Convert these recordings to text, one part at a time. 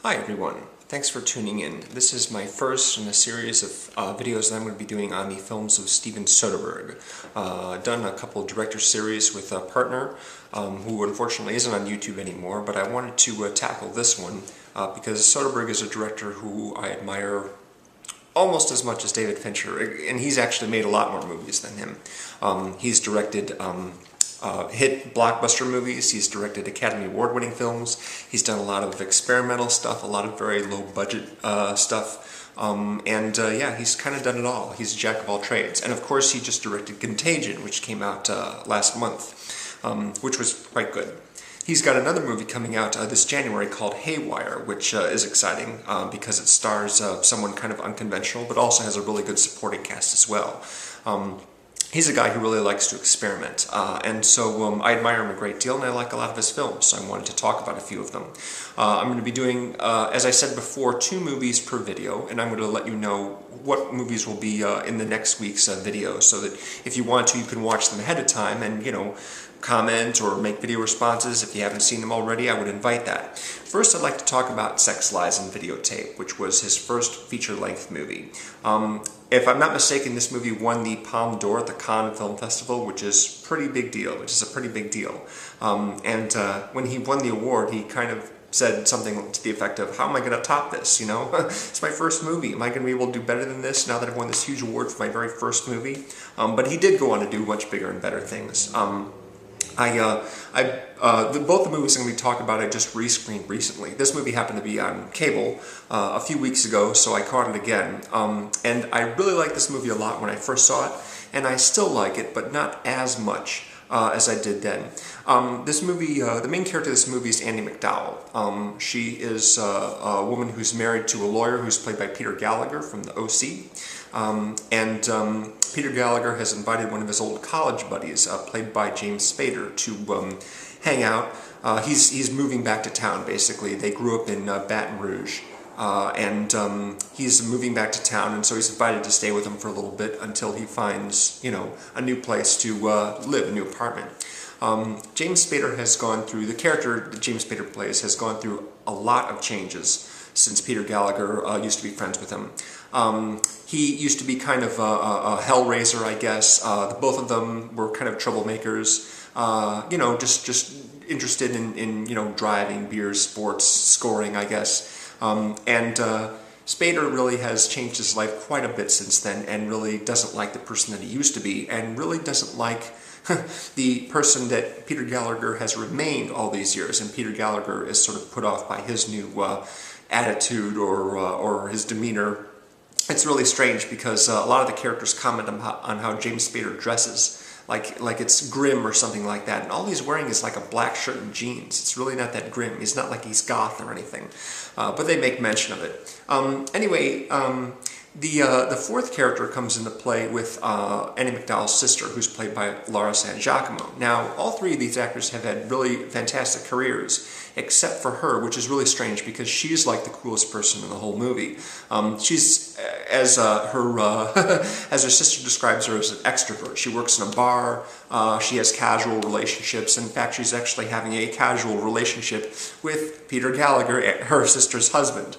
Hi everyone, thanks for tuning in. This is my first in a series of videos that I'm going to be doing on the films of Steven Soderbergh. Done a couple of director series with a partner who unfortunately isn't on YouTube anymore, but I wanted to tackle this one because Soderbergh is a director who I admire almost as much as David Fincher, and he's actually made a lot more movies than him. He's directed hit blockbuster movies, he's directed Academy Award-winning films, he's done a lot of experimental stuff, a lot of very low-budget stuff, yeah, he's kind of done it all. He's a jack of all trades. And of course he just directed Contagion, which came out last month, which was quite good. He's got another movie coming out this January called Haywire, which is exciting because it stars someone kind of unconventional, but also has a really good supporting cast as well. He's a guy who really likes to experiment, and so I admire him a great deal, and I like a lot of his films, so I wanted to talk about a few of them. I'm going to be doing, as I said before, 2 movies per video, and I'm going to let you know what movies will be in the next week's video, so that if you want to, you can watch them ahead of time and, you know, comment or make video responses. If you haven't seen them already, I would invite that. First, I'd like to talk about Sex, Lies, and Videotape, which was his first feature-length movie. If I'm not mistaken, this movie won the Palme d'Or at the Cannes Film Festival, which is a pretty big deal. When he won the award, he kind of said something to the effect of, how am I going to top this, you know? It's my first movie. Am I going to be able to do better than this now that I've won this huge award for my very first movie? But he did go on to do much bigger and better things. Both the movies I'm going to be talking about I just rescreened recently. This movie happened to be on cable a few weeks ago, so I caught it again. And I really liked this movie a lot when I first saw it, and I still like it, but not as much as I did then. This movie, the main character of this movie is Andie MacDowell. She is a woman who's married to a lawyer who's played by Peter Gallagher from the OC. Peter Gallagher has invited one of his old college buddies, played by James Spader, to hang out. He's moving back to town, basically. They grew up in Baton Rouge, he's moving back to town, and so he's invited to stay with him for a little bit until he finds, you know, a new place to live, a new apartment. James Spader has gone through, the character that James Spader plays has gone through a lot of changes since Peter Gallagher used to be friends with him. He used to be kind of a hellraiser, I guess. Both of them were kind of troublemakers, you know, just interested in you know, driving, beers, sports, scoring, I guess. Spader really has changed his life quite a bit since then, and really doesn't like the person that he used to be, and really doesn't like the person that Peter Gallagher has remained all these years, and Peter Gallagher is sort of put off by his new attitude or his demeanor. It's really strange because a lot of the characters comment on how James Spader dresses, like it's grim or something like that, and all he's wearing is like a black shirt and jeans. It's really not that grim. He's not like he's goth or anything, but they make mention of it. Anyway, the fourth character comes into play with Andie MacDowell's sister, who's played by Lara Giacomo. Now, all 3 of these actors have had really fantastic careers, except for her, which is really strange because she's like the coolest person in the whole movie. She's, as her sister describes her, as an extrovert. She works in a bar, she has casual relationships. In fact, she's actually having a casual relationship with Peter Gallagher, her sister's husband.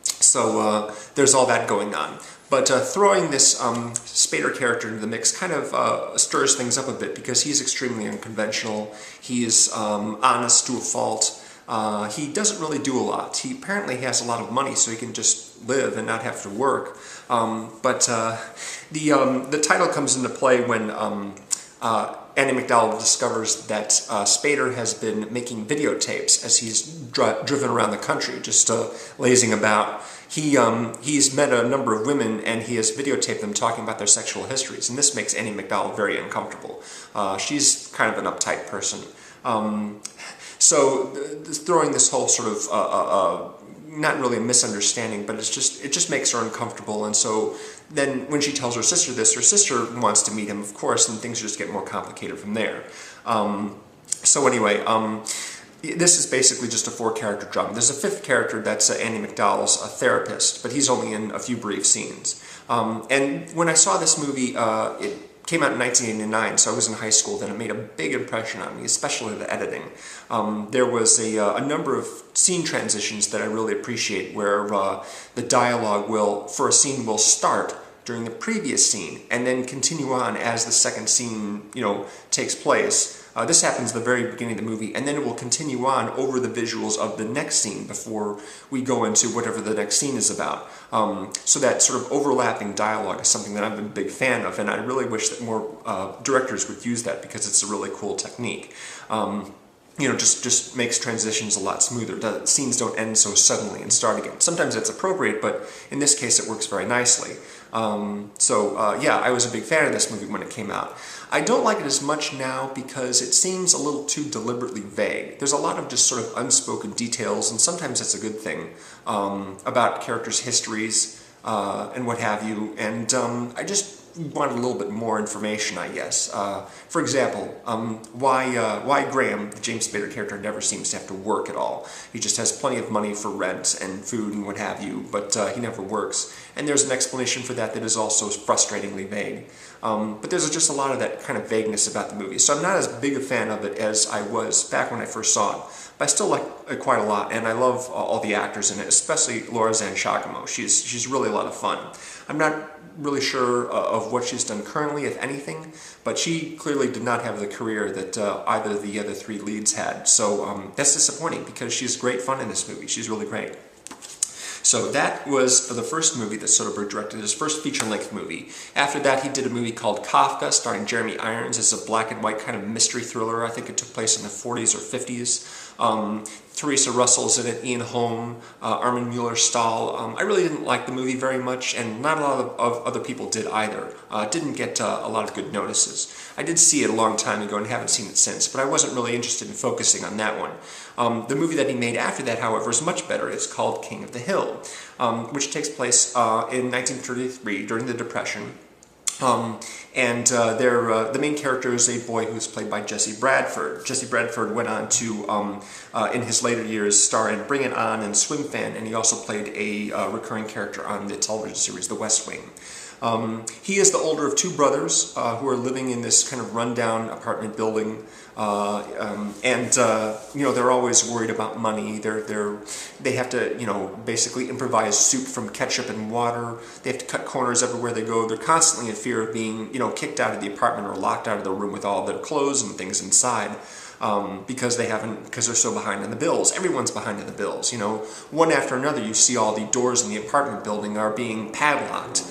So there's all that going on. But throwing this Spader character into the mix kind of stirs things up a bit because he's extremely unconventional. He's honest to a fault. He doesn't really do a lot. He apparently has a lot of money, so he can just live and not have to work. The title comes into play when Andie MacDowell discovers that Spader has been making videotapes as he's driven around the country, just lazing about. He's met a number of women, and he has videotaped them talking about their sexual histories, and this makes Andie MacDowell very uncomfortable. She's kind of an uptight person. Throwing this whole sort of not really a misunderstanding, but it just makes her uncomfortable, and so then when she tells her sister this, her sister wants to meet him, of course, and things just get more complicated from there. This is basically just a 4-character drama. There's a 5th character that's Andie MacDowell's therapist, but he's only in a few brief scenes. And when I saw this movie, it came out in 1989, so I was in high school then. It made a big impression on me, especially the editing. There was a number of scene transitions that I really appreciate, where the dialogue for a scene will start during the previous scene and then continue on as the second scene, takes place. This happens at the very beginning of the movie, and then it will continue on over the visuals of the next scene before we go into whatever the next scene is about. So that sort of overlapping dialogue is something that I've been a big fan of, and I really wish that more directors would use that, because it's a really cool technique. Just makes transitions a lot smoother. The scenes don't end so suddenly and start again. Sometimes it's appropriate, but in this case it works very nicely. Yeah, I was a big fan of this movie when it came out. I don't like it as much now because it seems a little too deliberately vague. There's a lot of just sort of unspoken details, and sometimes that's a good thing, about characters' histories and what have you, and I just wanted a little bit more information, I guess. For example, why Graham, the James Spader character, never seems to have to work at all. He just has plenty of money for rent and food and what have you, but he never works. And there's an explanation for that is also frustratingly vague. But there's just a lot of that kind of vagueness about the movie. So I'm not as big a fan of it as I was back when I first saw it. But I still like it quite a lot, and I love all the actors in it, especially Lara Giacomo. She's really a lot of fun. I'm not really sure of what she's done currently, if anything, but she clearly did not have the career that either of the other three leads had. So that's disappointing, because she's great fun in this movie. She's really great. So that was the first movie that Soderbergh directed, his first feature-length movie. After that, he did a movie called Kafka, starring Jeremy Irons. It's a black and white kind of mystery thriller. I think it took place in the 40s or 50s. Theresa Russell's in it, Ian Holm, Armin Mueller-Stahl. I really didn't like the movie very much, and not a lot of other people did either. It didn't get a lot of good notices. I did see it a long time ago and haven't seen it since, but I wasn't really interested in focusing on that one. The movie that he made after that, however, is much better. It's called King of the Hill, which takes place in 1933 during the Depression. The main character is a boy who's played by Jesse Bradford. Jesse Bradford went on to, in his later years, star in Bring It On and Swim Fan, and he also played a recurring character on the television series The West Wing. He is the older of two brothers who are living in this kind of rundown apartment building, they're always worried about money. They have to, basically improvise soup from ketchup and water. They have to cut corners everywhere they go. They're constantly in fear of being, kicked out of the apartment or locked out of the room with all their clothes and things inside. Because they're so behind on the bills. Everyone's behind on the bills. One after another, you see all the doors in the apartment building are being padlocked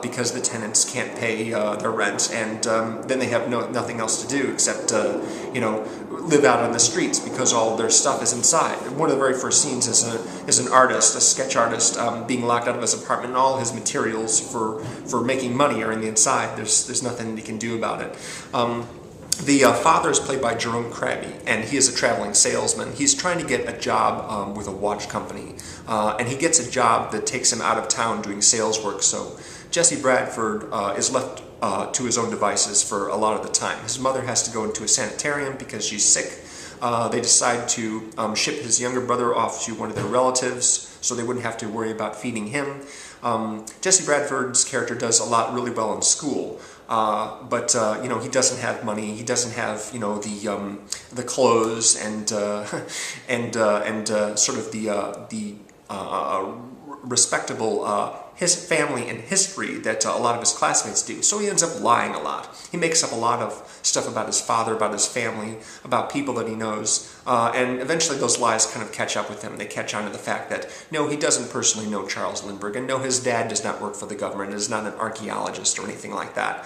because the tenants can't pay their rent, and then they have nothing else to do except live out on the streets because all their stuff is inside. One of the very first scenes is an artist, a sketch artist, being locked out of his apartment, and all his materials for making money are in the inside. There's nothing he can do about it. The father is played by Jeroen Krabbe, and he is a traveling salesman. He's trying to get a job with a watch company, and he gets a job that takes him out of town doing sales work, so Jesse Bradford is left to his own devices for a lot of the time. His mother has to go into a sanitarium because she's sick. They decide to ship his younger brother off to one of their relatives so they wouldn't have to worry about feeding him. Jesse Bradford's character does a lot really well in school. But he doesn't have money. He doesn't have the clothes and sort of the respectable his family and history that a lot of his classmates do. So he ends up lying a lot. He makes up a lot of stuff about his father, about his family, about people that he knows, and eventually those lies kind of catch up with him. They catch on to the fact that, no, he doesn't personally know Charles Lindbergh, and no, his dad does not work for the government, is not an archaeologist or anything like that.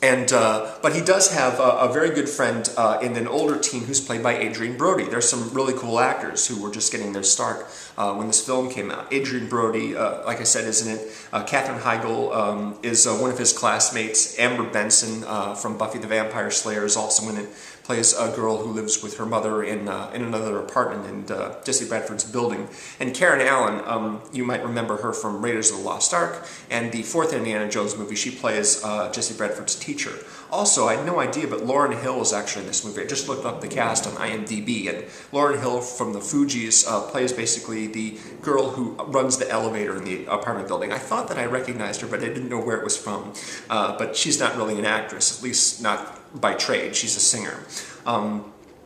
But he does have a very good friend in an older teen who's played by Adrian Brody. There's some really cool actors who were just getting their start when this film came out. Adrian Brody, like I said, is in it. Katherine Heigl is one of his classmates. Amber Benson from Buffy the Vampire Slayer is also in it. Plays a girl who lives with her mother in another apartment in Jesse Bradford's building. And Karen Allen, you might remember her from Raiders of the Lost Ark, and the fourth Indiana Jones movie. She plays Jesse Bradford's teacher. Also, I had no idea, but Lauryn Hill is actually in this movie. I just looked up the cast on IMDb, and Lauryn Hill from the Fugees plays basically the girl who runs the elevator in the apartment building. I thought that I recognized her, but I didn't know where it was from. But she's not really an actress, at least not by trade. She's a singer.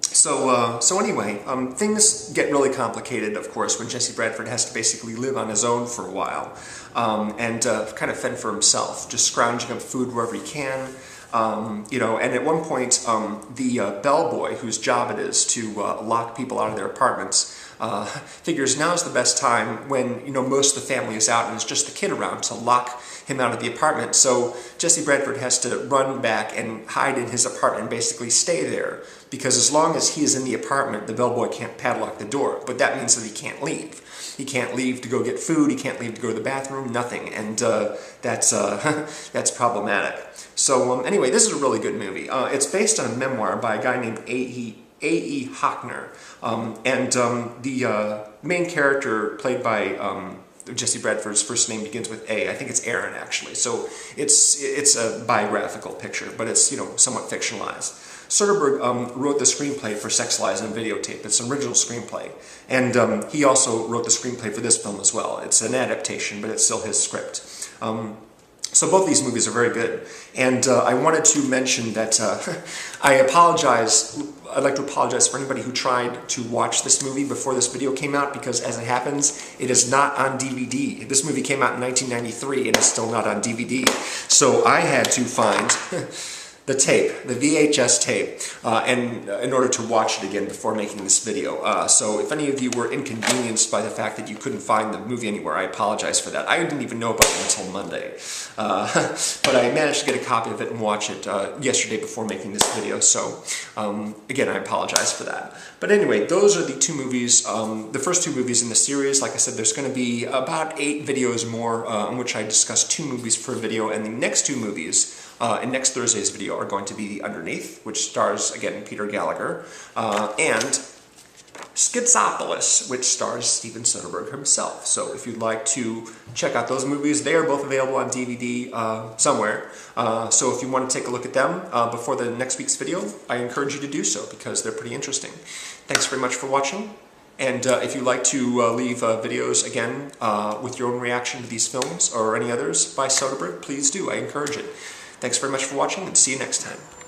So anyway, things get really complicated, of course, when Jesse Bradford has to basically live on his own for a while and kind of fend for himself, just scrounging up food wherever he can. You know, and at one point, the bellboy, whose job it is to lock people out of their apartments, figures now's the best time when, you know, most of the family is out and it's just the kid around to lock him out of the apartment. So Jesse Bradford has to run back and hide in his apartment and basically stay there, because as long as he is in the apartment, the bellboy can't padlock the door, but that means that he can't leave. He can't leave to go get food, he can't leave to go to the bathroom, nothing, and that's that's problematic. So anyway, this is a really good movie. It's based on a memoir by a guy named A.E. Hockner, and the main character, played by Jesse Bradford's first name begins with A. I think it's Aaron, actually. So it's a biographical picture, but it's, you know, somewhat fictionalized. Soderbergh wrote the screenplay for Sex, Lies, and Videotape. It's an original screenplay. And he also wrote the screenplay for this film as well. It's an adaptation, but it's still his script. So both these movies are very good. And I wanted to mention that I'd like to apologize for anybody who tried to watch this movie before this video came out, because as it happens, it is not on DVD. This movie came out in 1993 and it's still not on DVD. So I had to find the tape, the VHS tape, and in order to watch it again before making this video. So if any of you were inconvenienced by the fact that you couldn't find the movie anywhere, I apologize for that. I didn't even know about it until Monday. But I managed to get a copy of it and watch it yesterday before making this video, so again, I apologize for that. But anyway, those are the two movies, the first two movies in the series. Like I said, there's going to be about 8 videos more in which I discuss 2 movies per video, and the next 2 movies in next Thursday's video are going to be The Underneath, which stars, again, Peter Gallagher, and Schizopolis, which stars Steven Soderbergh himself. So if you'd like to check out those movies, they are both available on DVD somewhere. So if you want to take a look at them before the next week's video, I encourage you to do so, because they're pretty interesting. Thanks very much for watching. And if you'd like to leave videos, again, with your own reaction to these films or any others by Soderbergh, please do. I encourage it. Thanks very much for watching, and see you next time.